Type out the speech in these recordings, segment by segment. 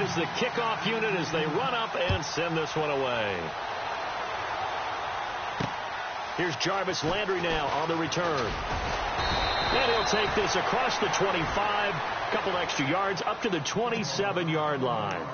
is the kickoff unit as they run up and send this one away. Here's Jarvis Landry now on the return. And he'll take this across the 25, couple extra yards up to the 27-yard line.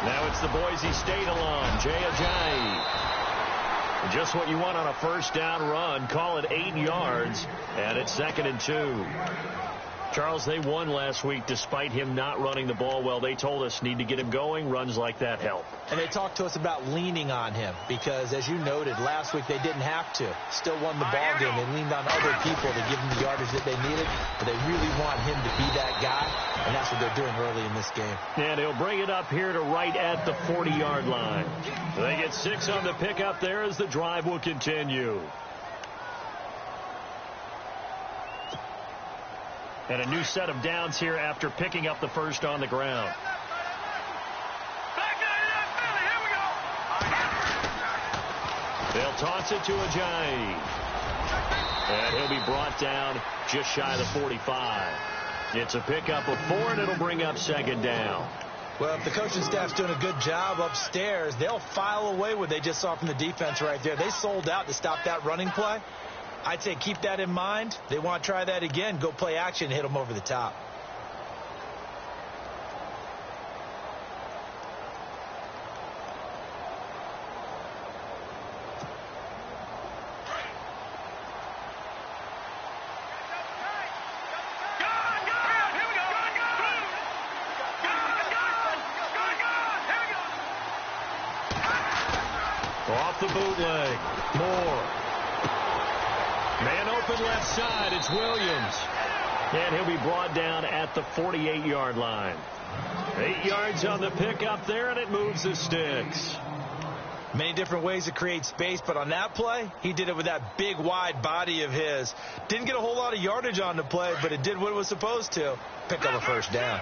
Now it's the Boise State alum, Jay Ajayi. Just what you want on a first down run. Call it 8 yards, and it's 2nd and 2. Charles, they won last week despite him not running the ball well. They told us need to get him going. Runs like that help. And they talked to us about leaning on him because, as you noted, last week they didn't have to. Still won the ball game. They leaned on other people to give them the yardage that they needed, but they really want him to be that guy, and that's what they're doing early in this game. And he'll bring it up here to right at the 40-yard line. They get 6 on the pickup there as the drive will continue. And a new set of downs here after picking up the first on the ground. They'll toss it to Ajayi. And he'll be brought down just shy of the 45. It's a pickup of 4, and it'll bring up 2nd down. Well, if the coaching staff's doing a good job upstairs, they'll file away what they just saw from the defense right there. They sold out to stop that running play. I'd say keep that in mind. They want to try that again. Go play action and hit them over the top. Off the bootleg. Moore. Man open left side. It's Williams. And he'll be brought down at the 48-yard line. 8 yards on the pickup there, and it moves the sticks. Many different ways to create space, but on that play, he did it with that big, wide body of his. Didn't get a whole lot of yardage on the play, but it did what it was supposed to. Pick up a first down.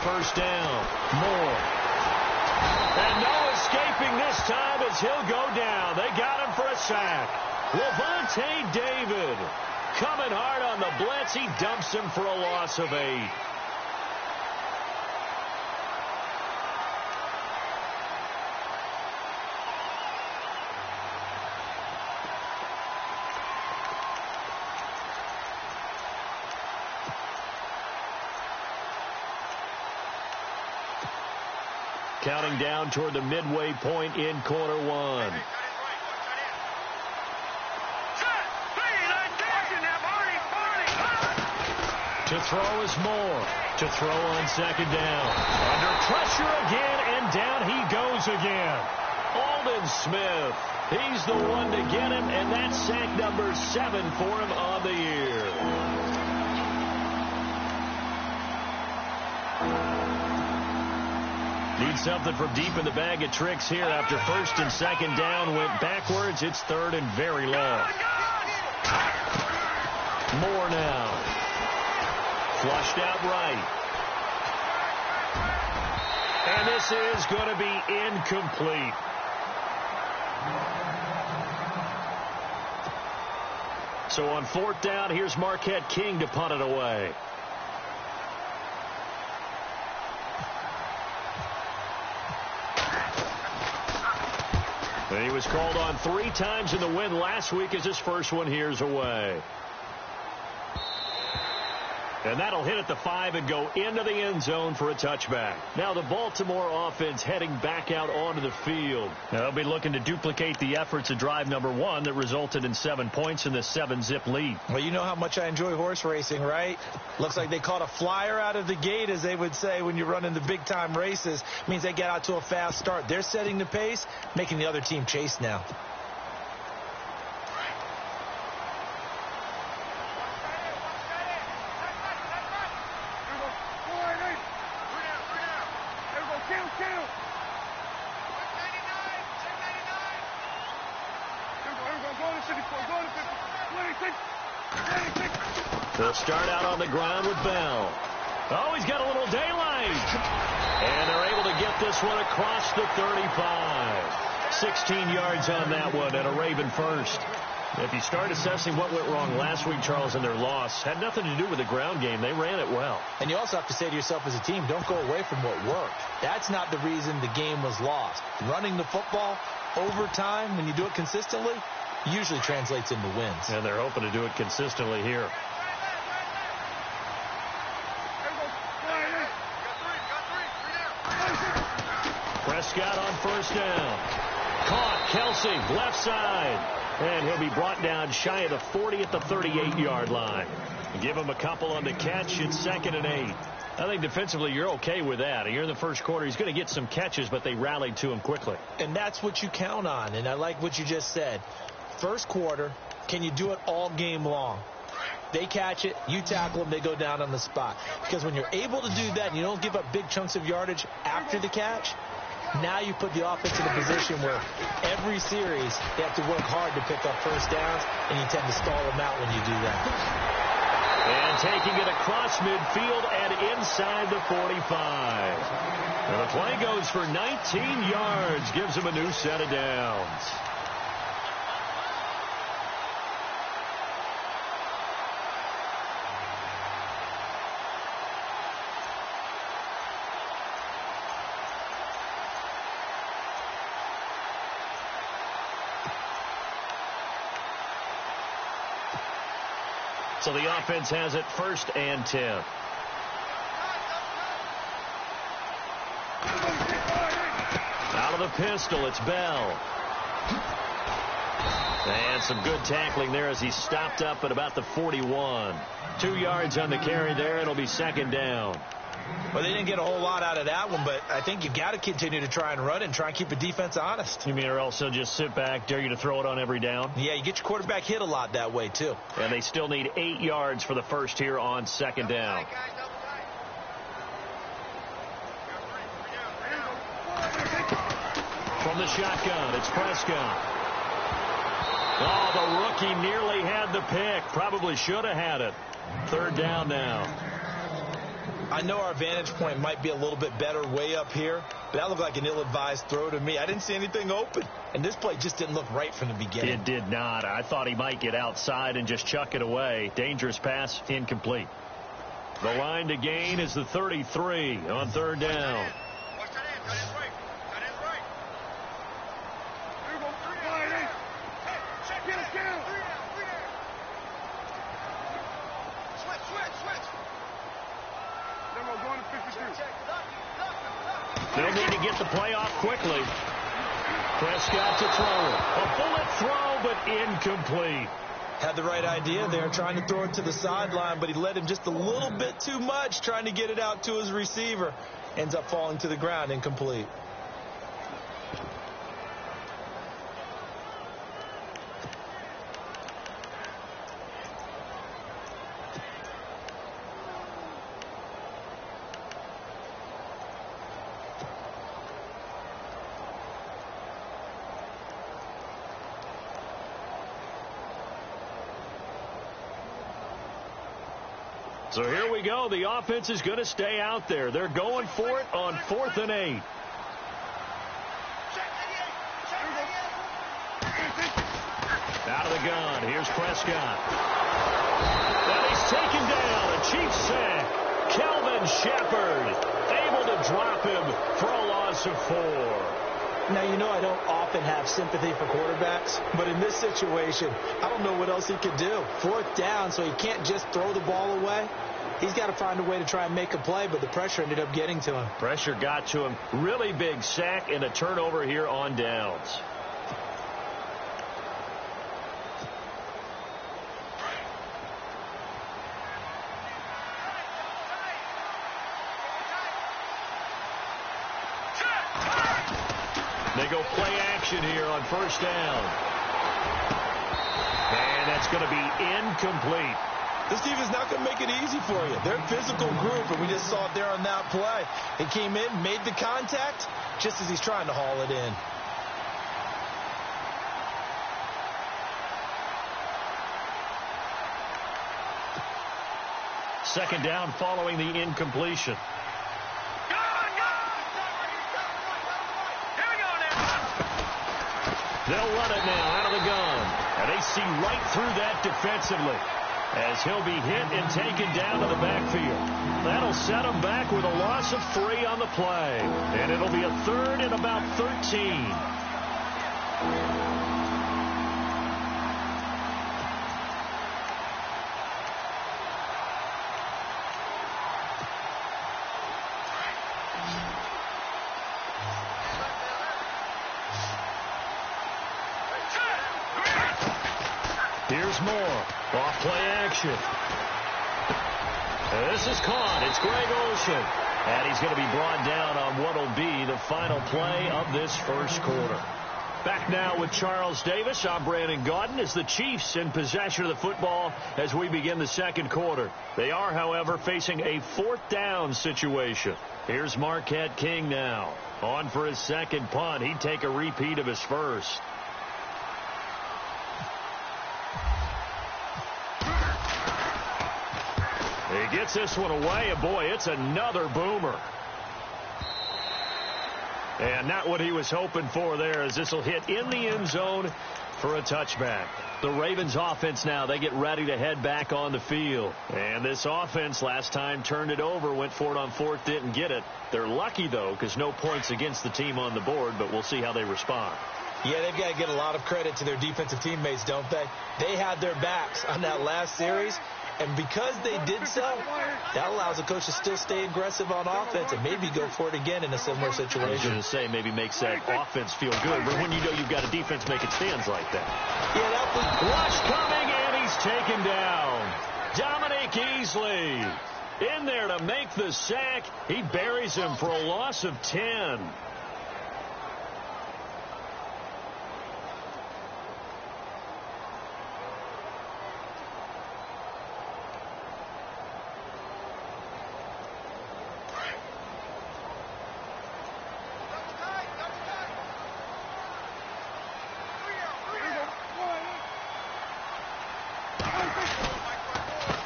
First down, Moore. And no escaping this time as he'll go down. They got him for a sack. Levante David coming hard on the blitz. He dumps him for a loss of 8. Counting down toward the midway point in quarter 1. To throw is Moore. To throw on 2nd down. Under pressure again, and down he goes again. Aldon Smith. He's the one to get him, and that's sack number 7 for him on the year. Need something from deep in the bag of tricks here after 1st and 2nd down went backwards. It's 3rd and very long. Moore now. Flushed out right. And this is going to be incomplete. So on 4th down, here's Marquette King to punt it away. And he was called on 3 times in the win last week as his first one here's away. And that'll hit at the 5 and go into the end zone for a touchback. Now the Baltimore offense heading back out onto the field. Now they'll be looking to duplicate the efforts of drive number 1 that resulted in 7 points in the 7-zip lead. Well, you know how much I enjoy horse racing, right? Looks like they caught a flyer out of the gate, as they would say when you're running the big-time races. Means they get out to a fast start. They're setting the pace, making the other team chase now. They'll start out on the ground with Bell. Oh, he's got a little daylight. And they're able to get this one across the 35. 16 yards on that one and a Raven first. If you start assessing what went wrong last week, Charles, in their loss, had nothing to do with the ground game. They ran it well. And you also have to say to yourself as a team, don't go away from what worked. That's not the reason the game was lost. Running the football over time, when you do it consistently, usually translates into wins. And they're hoping to do it consistently here. Prescott on first down. Caught. Kelsey, left side. And he'll be brought down shy of the 40 at the 38-yard line. Give him a couple on the catch. It's 2nd and 8. I think defensively you're okay with that. Here in the first quarter, he's going to get some catches, but they rallied to him quickly. And that's what you count on. And I like what you just said. First quarter, can you do it all game long? They catch it, you tackle them, they go down on the spot. Because when you're able to do that and you don't give up big chunks of yardage after the catch, now you put the offense in a position where every series they have to work hard to pick up first downs, and you tend to stall them out when you do that. And taking it across midfield and inside the 45. And the play goes for 19 yards, gives him a new set of downs. So the offense has it 1st and 10. Out of the pistol, it's Bell. And some good tackling there as he stopped up at about the 41. 2 yards on the carry there. It'll be 2nd down. Well, they didn't get a whole lot out of that one, but I think you've got to continue to try and run and try and keep the defense honest. You mean or else they'll just sit back, dare you to throw it on every down? Yeah, you get your quarterback hit a lot that way, too. And they still need 8 yards for the first here on 2nd down. From the shotgun, it's Prescott. Oh, the rookie nearly had the pick. Probably should have had it. 3rd down now. I know our vantage point might be a little bit better way up here, but that looked like an ill-advised throw to me. I didn't see anything open, and this play just didn't look right from the beginning. It did not. I thought he might get outside and just chuck it away. Dangerous pass, incomplete. The line to gain is the 33 on 3rd down. They'll need to get the play off quickly. Prescott to throw it. A bullet throw, but incomplete. Had the right idea there, trying to throw it to the sideline, but he led him just a little bit too much, trying to get it out to his receiver. Ends up falling to the ground, incomplete. So here we go. The offense is going to stay out there. They're going for it on 4th and 8. Out of the gun. Here's Prescott. And he's taken down. A Chiefs sack. Kelvin Shepard able to drop him for a loss of 4. Now, you know I don't often have sympathy for quarterbacks, but in this situation, I don't know what else he could do. 4th down, so he can't just throw the ball away. He's got to find a way to try and make a play, but the pressure ended up getting to him. Pressure got to him. Really big sack and a turnover here on downs. They go play action here on 1st down. And that's going to be incomplete. This defense is not going to make it easy for you. They're a physical group, and we just saw it there on that play. He came in, made the contact, just as he's trying to haul it in. Second down following the incompletion. They'll run it now out of the gun. And they see right through that defensively as he'll be hit and taken down to the backfield. That'll set him back with a loss of 3 on the play. And it'll be a 3rd and about 13. Here's Moore. Off-play action. This is caught. It's Greg Olsen. And he's going to be brought down on what will be the final play of this first quarter. Back now with Charles Davis. I'm Brandon Gaudin as the Chiefs in possession of the football as we begin the second quarter. They are, however, facing a 4th down situation. Here's Marquette King now. On for his second punt. He'd take a repeat of his first. He gets this one away, and boy, it's another boomer. And not what he was hoping for there, as this will hit in the end zone for a touchback. The Ravens offense now, they get ready to head back on the field. And this offense last time turned it over, went for it on 4th, didn't get it. They're lucky, though, because no points against the team on the board, but we'll see how they respond. Yeah, they've got to get a lot of credit to their defensive teammates, don't they? They had their backs on that last series. And because they did so, that allows the coach to still stay aggressive on offense and maybe go for it again in a similar situation. I was going to say maybe makes that offense feel good, but when you know you've got a defense making stands like that. Yeah, that was... Rush coming, and he's taken down. Dominique Easley in there to make the sack. He buries him for a loss of 10.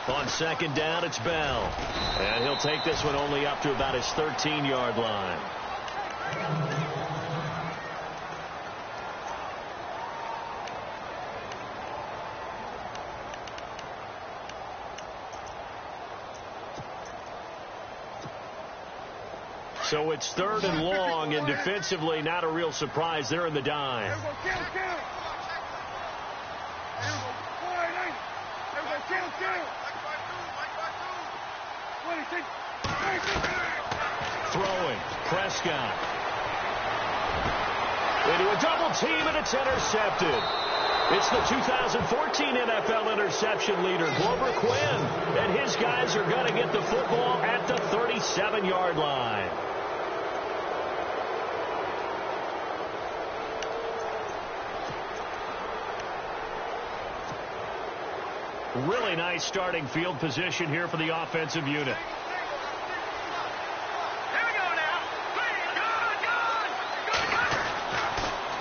On second down, it's Bell. And he'll take this one only up to about his 13-yard line. So it's 3rd and long, and defensively not a real surprise. They're in the dime. Throwing, Prescott. Into a double team, and it's intercepted. It's the 2014 NFL interception leader, Glover Quinn. And his guys are going to get the football at the 37-yard line. Really nice starting field position here for the offensive unit.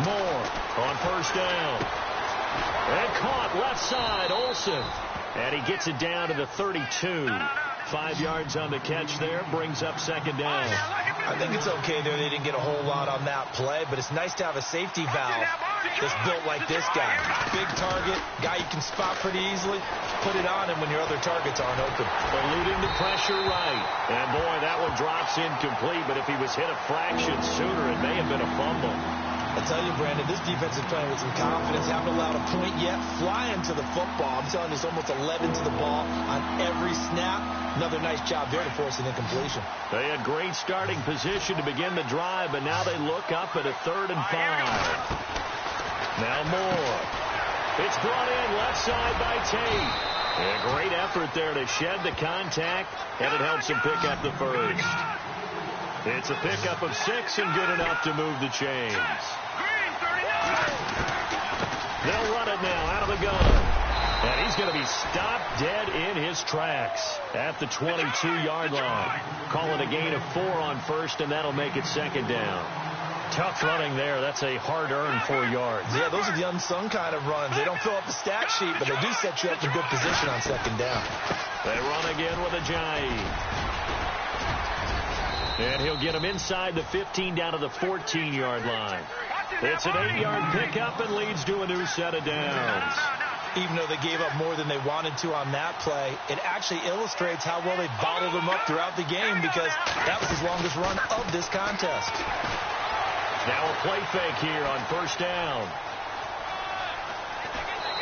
Moore on first down. And caught left side, Olsen. And he gets it down to the 32. 5 yards on the catch there, brings up second down. I think it's okay there. They didn't get a whole lot on that play, but it's nice to have a safety valve that's built like this guy. Big target, guy you can spot pretty easily. Put it on him when your other targets aren't open. Eluding the pressure right. And boy, that one drops incomplete, but if he was hit a fraction sooner, it may have been a fumble. I tell you, Brandon, this defense is playing with some confidence. Haven't allowed a point yet. Flying to the football. I'm telling you, it's almost 11 to the ball on every snap. Another nice job there to force an incompletion. They had great starting position to begin the drive, but now they look up at a 3rd and 5. Now Moore. It's brought in left side by Tate. And a great effort there to shed the contact, and it helps him pick up the first. It's a pickup of 6 and good enough to move the chains. They'll run it now out of the gun. And he's going to be stopped dead in his tracks at the 22-yard line. Call it a gain of 4 on first, and that'll make it second down. Tough running there. That's a hard-earned 4 yards. Yeah, those are the unsung kind of runs. They don't fill up the stat sheet, but they do set you up in good position on second down. They run again with Ajayi. And he'll get him inside the 15 down to the 14-yard line. It's an 8-yard pickup and leads to a new set of downs. Even though they gave up more than they wanted to on that play, it actually illustrates how well they bottled them up throughout the game because that was his longest run of this contest. Now a play fake here on first down.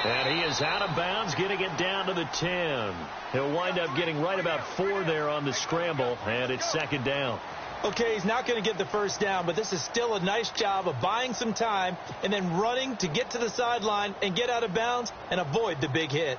And he is out of bounds, getting it down to the 10. He'll wind up getting right about 4 there on the scramble, and it's second down. Okay, he's not going to get the first down, but this is still a nice job of buying some time and then running to get to the sideline and get out of bounds and avoid the big hit.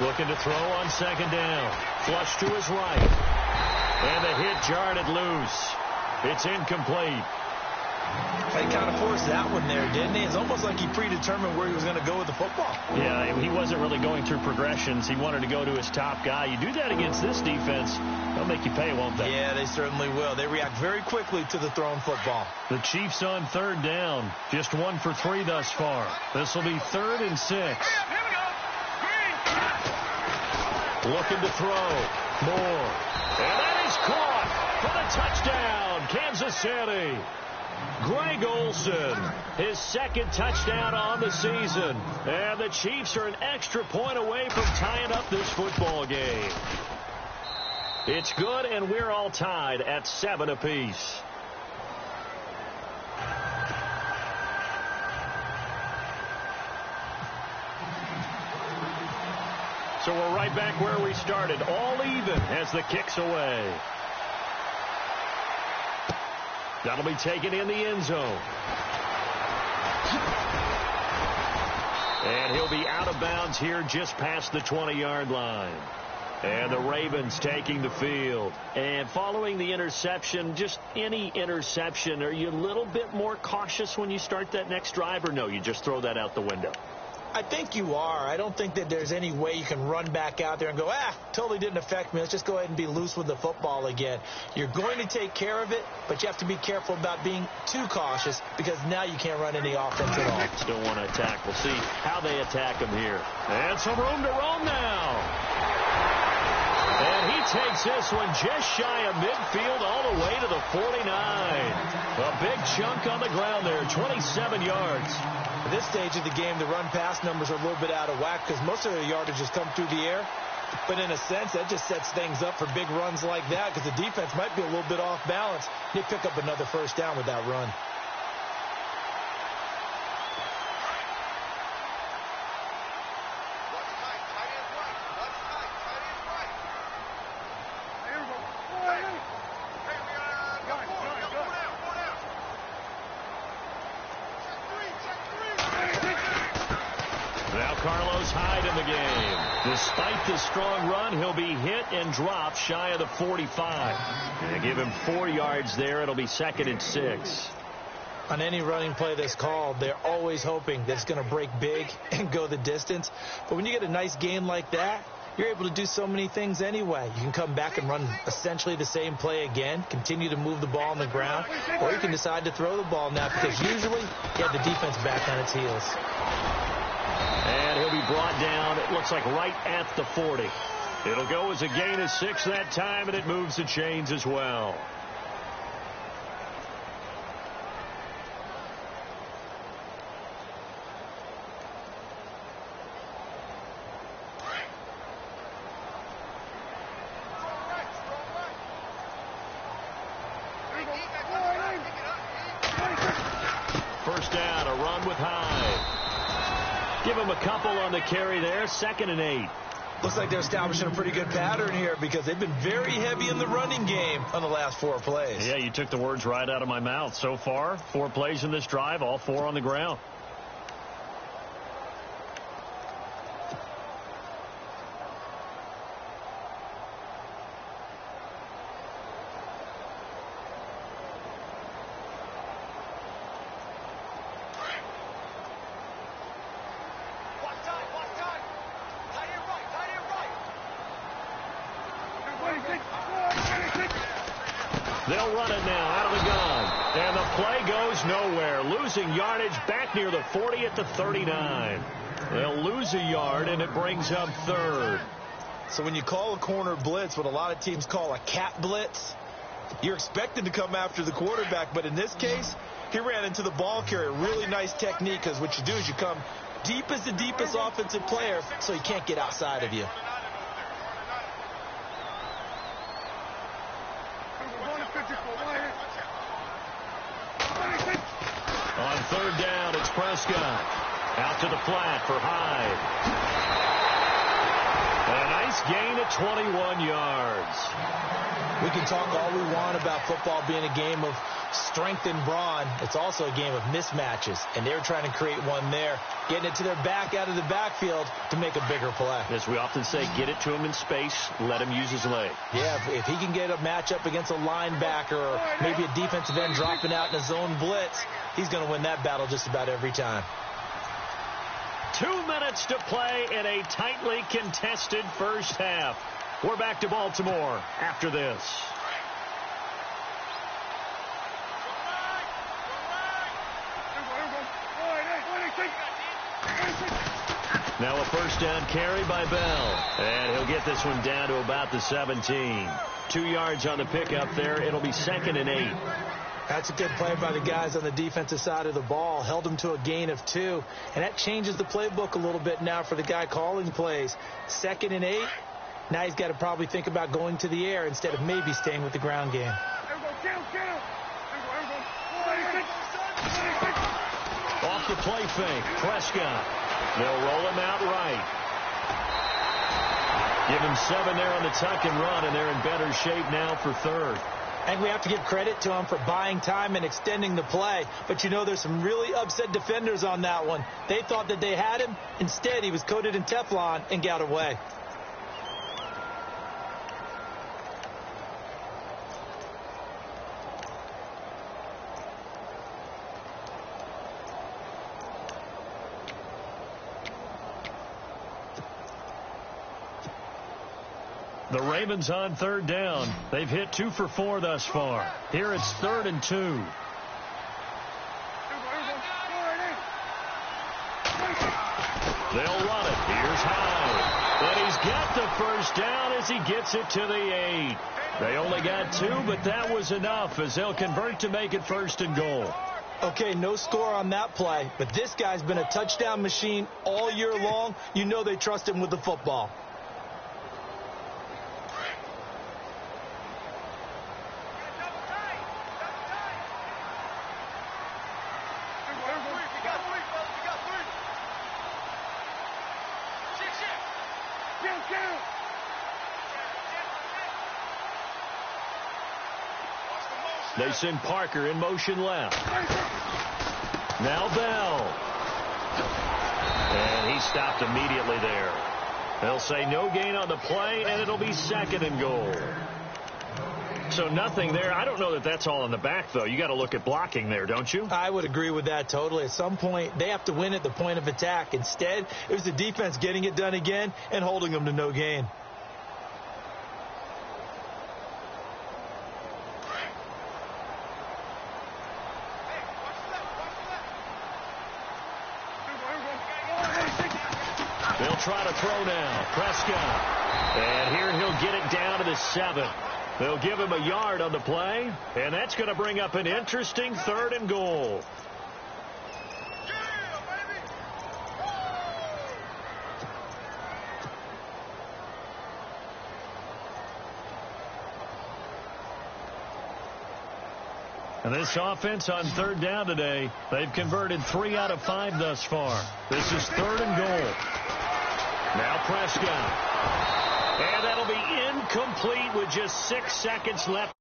Looking to throw on second down. Flush to his right. And the hit jarred it loose. It's incomplete. He kind of forced that one there, didn't he? It's almost like he predetermined where he was going to go with the football. Yeah, he wasn't really going through progressions. He wanted to go to his top guy. You do that against this defense, they'll make you pay, won't they? Yeah, they certainly will. They react very quickly to the thrown football. The Chiefs on third down. Just 1 for 3 thus far. This will be 3rd and 6. Looking to throw. Moore. And that is caught for the touchdown, Kansas City. Greg Olsen, his 2nd touchdown on the season. And the Chiefs are an extra point away from tying up this football game. It's good, and we're all tied at 7 apiece. So we're right back where we started, all even as the kick's away. That'll be taken in the end zone. And he'll be out of bounds here just past the 20-yard line. And the Ravens taking the field. And following the interception, just any interception, are you a little bit more cautious when you start that next drive, or no, you just throw that out the window? I think you are. I don't think that there's any way you can run back out there and go, totally didn't affect me. Let's just go ahead and be loose with the football again. You're going to take care of it, but you have to be careful about being too cautious because now you can't run any offense at all. Still want to attack. We'll see how they attack him here. And some room to roam now. And he takes this one just shy of midfield all the way to the 49. A big chunk on the ground there, 27 yards. At this stage of the game, the run-pass numbers are a little bit out of whack because most of their yardage has come through the air. But in a sense, that just sets things up for big runs like that because the defense might be a little bit off balance. They pick up another first down with that run. Despite the strong run, he'll be hit and dropped shy of the 45. And give him 4 yards there. It'll be 2nd and 6. On any running play that's called, they're always hoping that it's going to break big and go the distance. But when you get a nice gain like that, you're able to do so many things anyway. You can come back and run essentially the same play again, continue to move the ball on the ground, or you can decide to throw the ball now because usually you have the defense back on its heels. And he'll be brought down, it looks like right at the 40. It'll go as a gain of 6 that time, and it moves the chains as well. First down, a run with Hyde. Give him a couple on the carry there, 2nd and 8. Looks like they're establishing a pretty good pattern here because they've been very heavy in the running game on the last 4 plays. Yeah, you took the words right out of my mouth. So far, 4 plays in this drive, all 4 on the ground. They'll run it now out of the gun. And the play goes nowhere. Losing yardage back near the 40 at the 39. They'll lose a yard, and it brings up 3rd. So when you call a corner blitz, what a lot of teams call a cat blitz, you're expected to come after the quarterback. But in this case, he ran into the ball carrier. Really nice technique, because what you do is you come deep as the deepest offensive player so he can't get outside of you. On 3rd down, it's Prescott. Out to the flat for Hyde. And a nice gain of 21 yards. We can talk all we want about football being a game of strength and brawn. It's also a game of mismatches, and they're trying to create one there, getting it to their back out of the backfield to make a bigger play. As we often say, get it to him in space, let him use his leg. Yeah, if he can get a matchup against a linebacker or maybe a defensive end dropping out in a zone blitz, he's going to win that battle just about every time. 2 minutes to play in a tightly contested first half. We're back to Baltimore after this. Now a first down carry by Bell. And he'll get this one down to about the 17. 2 yards on the pickup there. It'll be 2nd and 8. That's a good play by the guys on the defensive side of the ball. Held them to a gain of 2. And that changes the playbook a little bit now for the guy calling plays. 2nd and 8. Now he's got to probably think about going to the air instead of maybe staying with the ground game. Off the play fake, Prescott. They'll roll him out right. Give him 7 there on the tuck and run, and they're in better shape now for 3rd. And we have to give credit to him for buying time and extending the play. But, you know, there's some really upset defenders on that one. They thought that they had him. Instead, he was coated in Teflon and got away. The Ravens on 3rd down. They've hit 2 for 4 thus far. Here it's 3rd and 2. They'll run it. Here's Hyde. And he's got the first down as he gets it to the 8. They only got 2, but that was enough as they'll convert to make it 1st and goal. Okay, no score on that play, but this guy's been a touchdown machine all year long. You know they trust him with the football. They send Parker in motion left. Now Bell. And he stopped immediately there. They'll say no gain on the play, and it'll be 2nd and goal. So nothing there. I don't know that that's all in the back, though. You got to look at blocking there, don't you? I would agree with that totally. At some point, they have to win at the point of attack. Instead, it was the defense getting it done again and holding them to no gain. They'll try to throw now. Prescott. And here he'll get it down to the 7. They'll give him a yard on the play, and that's going to bring up an interesting 3rd and goal. And this offense on 3rd down today, they've converted 3 out of 5 thus far. This is 3rd and goal. Now Prescott. And that'll be incomplete with just 6 seconds left.